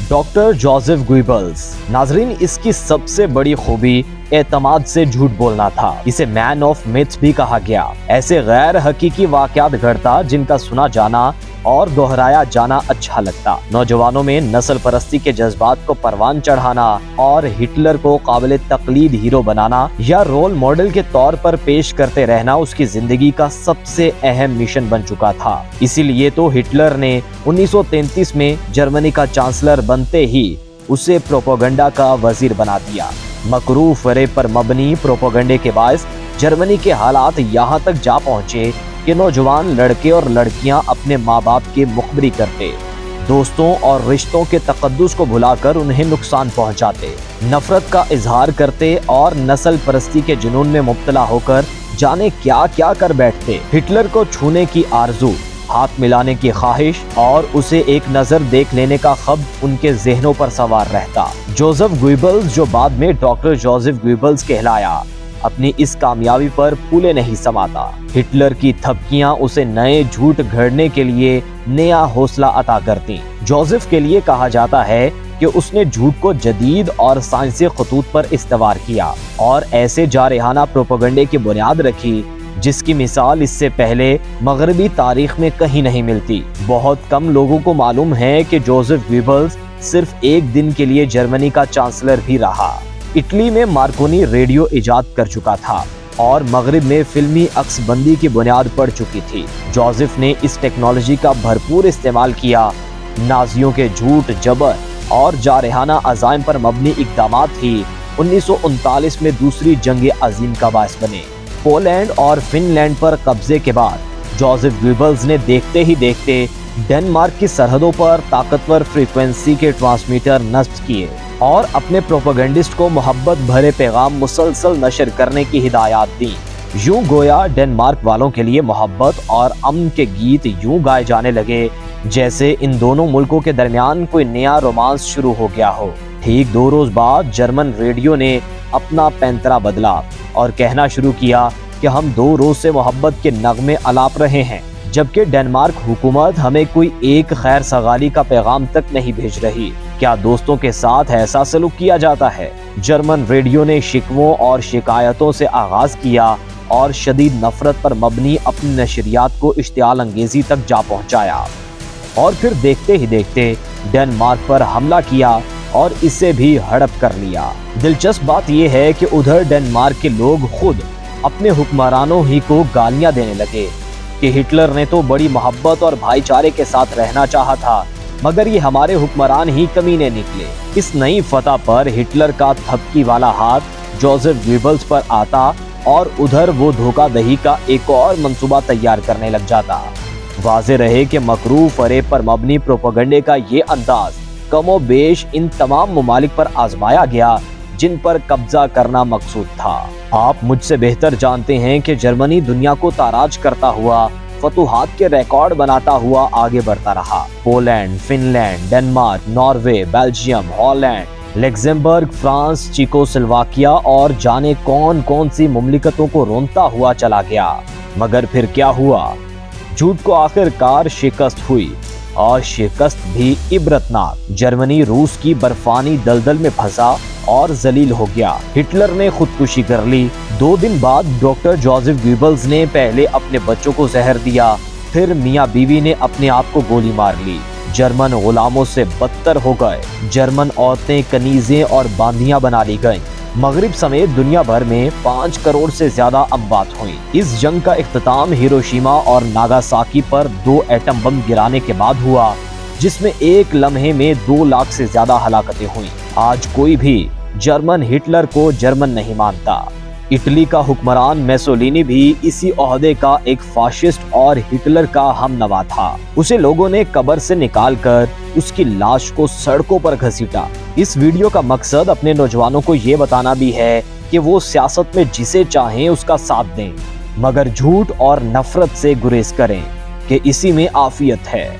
Doctor Joseph गोइबल्स। नाजरीन, इसकी सबसे बड़ी खूबी एतमाद से झूठ बोलना था। इसे मैन ऑफ मिथ्स भी कहा गया। ऐसे गैर हकीकी वाकयात घड़ता जिनका सुना जाना और दोहराया जाना अच्छा लगता। नौजवानों में नस्ल परस्ती के जज्बात को परवान चढ़ाना और हिटलर को काबिल तकलीद हीरो बनाना या रोल मॉडल के तौर पर पेश करते रहना उसकी जिंदगी का सबसे अहम मिशन बन चुका था। इसीलिए तो हिटलर ने 1933 में जर्मनी का चांसलर बनते ही उसे प्रोपेगेंडा का वजीर बना दिया। मकरू फरेब पर मबनी प्रोपेगेंडे के बायस जर्मनी के हालात यहाँ तक जा पहुँचे कि नौजवान लड़के और लड़कियां अपने माँ बाप की मुखबरी करते, दोस्तों और रिश्तों के तकद्दुस को भुलाकर उन्हें नुकसान पहुंचाते, नफरत का इजहार करते और नस्ल परस्ती के जुनून में मुब्तला होकर जाने क्या क्या कर बैठते। हिटलर को छूने की आरजू, हाथ मिलाने की ख्वाहिश और उसे एक नजर देख लेने का ख्वाब उनके जहनों पर सवार रहता। जोसेफ गोइबल्स, जो बाद में डॉक्टर जोसेफ गोइबल्स कहलाया, अपनी इस कामयाबी पर फूले नहीं समाता। हिटलर की थपकियां उसे नए झूठ घड़ने के लिए नया हौसला अता करती। जोसेफ के लिए कहा जाता है कि उसने झूठ को जदीद और साइंसी खतूत पर इस्तेमाल किया और ऐसे जारहाना प्रोपेगेंडे की बुनियाद रखी जिसकी मिसाल इससे पहले मगरबी तारीख में कहीं नहीं मिलती। बहुत कम लोगों को मालूम है कि जोसेफ गोइबल्स सिर्फ एक दिन के लिए जर्मनी का चांसलर भी रहा। इटली में मार्कोनी रेडियो इजाद कर चुका था और मगरिब में फिल्मी अक्सबंदी की बुनियाद पड़ चुकी थी। जोसेफ ने इस टेक्नोलॉजी का भरपूर इस्तेमाल किया। नाजियों के झूठ, जबर और जारहाना अज़ाइम पर मबनी इक़दामात ही 1939 में दूसरी जंग अज़ीम का बायस बने। पोलैंड और फिनलैंड पर कब्जे के बाद जोसेफ गोइबल्स ने देखते ही देखते डेनमार्क की सरहदों पर ताकतवर फ्रीक्वेंसी के ट्रांसमीटर नस्ब किए और अपने प्रोपेगेंडिस्ट को मोहब्बत भरे पैगाम मुसलसल नशर करने की हिदायत दी। यूं गोया डेनमार्क वालों के लिए मोहब्बत और अमन के गीत यूं गाए जाने लगे जैसे इन दोनों मुल्कों के दरमियान कोई नया रोमांस शुरू हो गया हो। ठीक 2 रोज बाद जर्मन रेडियो ने अपना पैंतरा बदला और कहना शुरू किया कि हम 2 रोज से मोहब्बत के नगमे अलाप रहे हैं, जबकि डेनमार्क हुकूमत हमें कोई एक खैर सगाली का पैगाम तक नहीं भेज रही। क्या दोस्तों के साथ ऐसा सलूक किया जाता है? जर्मन रेडियो ने शिकवों और शिकायतों से आगाज किया और शदीद नफरत पर मबनी अपनी नशरियात को इश्तियाल अंगेजी तक जा पहुंचाया और फिर देखते ही देखते डेनमार्क पर हमला किया और इसे भी हड़प कर लिया। दिलचस्प बात यह है कि उधर डेनमार्क के लोग खुद अपने हुक्मरानों ही को गालियां देने लगे कि हिटलर ने तो बड़ी मोहब्बत और भाईचारे के साथ रहना चाहा था, मगर ये हमारे हुक्मरान ही कमीने निकले। इस नई फतह पर हिटलर का थपकी वाला हाथ जोसेफ गोइबल्स पर आता और उधर वो धोखाधड़ी का एक और मंसूबा तैयार करने लग जाता। वाज़ेह रहे कि मकरू फरेब पर मबनी प्रोपेगेंडे का ये अंदाज कमो बेश इन तमाम ममालिक पर आजमाया गया जिन पर कब्जा करना मकसूद था। आप मुझसे बेहतर जानते हैं कि जर्मनी दुनिया को ताराज करता हुआ, फतूहात के रिकॉर्ड बनाता हुआ आगे बढ़ता रहा। Poland, Finland, Denmark, Norway, Belgium, Holland, Luxembourg, France, Czechoslovakia और जाने कौन कौन सी मुमलिकतों को रोंदता हुआ चला गया। मगर फिर क्या हुआ? झूठ को आखिरकार शिकस्त हुई और शिकस्त भी इबरतनाक। जर्मनी रूस की बर्फानी दलदल में फंसा और जलील हो गया। हिटलर ने खुदकुशी कर ली। 2 दिन बाद डॉक्टर जोसेफ गोइबल्स ने पहले अपने बच्चों को जहर दिया, फिर मियाँ बीवी ने अपने आप को गोली मार ली। जर्मन गुलामों से बदतर हो गए। जर्मन औरतें कनीजें और बांदियां बना ली गईं। मगरिब समेत दुनिया भर में 5 करोड़ से ज्यादा अमवात हुई। इस जंग का इख्तिताम हिरोशिमा और नागासाकी पर 2 एटम बम गिराने के बाद हुआ, जिसमें एक लम्हे में 2 लाख से ज्यादा हलाकतें हुई। आज कोई भी जर्मन हिटलर को जर्मन नहीं मानता। इटली का हुक्मरान मुसोलिनी भी इसी ओहदे का एक फाशिस्ट और हिटलर का हमनवा था। उसे लोगों ने कब्र से निकालकर उसकी लाश को सड़कों पर घसीटा। इस वीडियो का मकसद अपने नौजवानों को ये बताना भी है कि वो सियासत में जिसे चाहें उसका साथ दें, मगर झूठ और नफरत से गुरेज करें कि इसी में आफियत है।